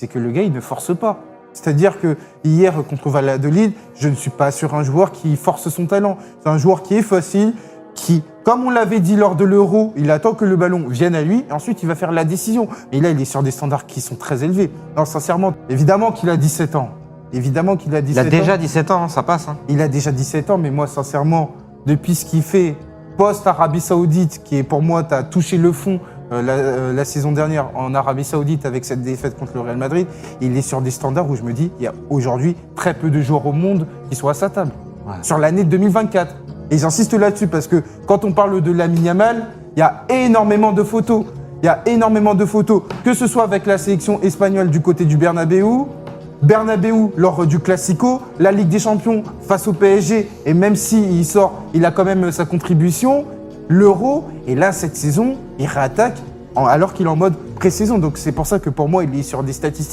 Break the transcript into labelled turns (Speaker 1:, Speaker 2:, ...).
Speaker 1: c'est que le gars, il ne force pas. C'est-à-dire que hier, contre Valladolid, je ne suis pas sur un joueur qui force son talent. C'est un joueur qui est facile, qui, comme on l'avait dit lors de l'Euro, il attend que le ballon vienne à lui, et ensuite il va faire la décision. Et là, il est sur des standards qui sont très élevés. Non, sincèrement, évidemment qu'il a 17 ans. Évidemment qu'il a 17 ans.
Speaker 2: Il a déjà 17 ans, ça passe. Hein.
Speaker 1: Il a déjà 17 ans, mais moi, sincèrement, depuis ce qu'il fait post-Arabie Saoudite, qui est pour moi, tu as touché le fond la saison dernière en Arabie Saoudite avec cette défaite contre le Real Madrid, il est sur des standards où je me dis, il y a aujourd'hui très peu de joueurs au monde qui sont à sa table. Ouais. Sur l'année 2024. Et j'insiste là-dessus parce que quand on parle de Lamine Yamal, il y a énormément de photos. Il y a énormément de photos, que ce soit avec la sélection espagnole du côté du Bernabéu lors du Classico, la Ligue des Champions face au PSG, et même s'il sort, il a quand même sa contribution, l'Euro, et là, cette saison, il réattaque alors qu'il est en mode pré-saison. Donc c'est pour ça que pour moi, il est sur des statistiques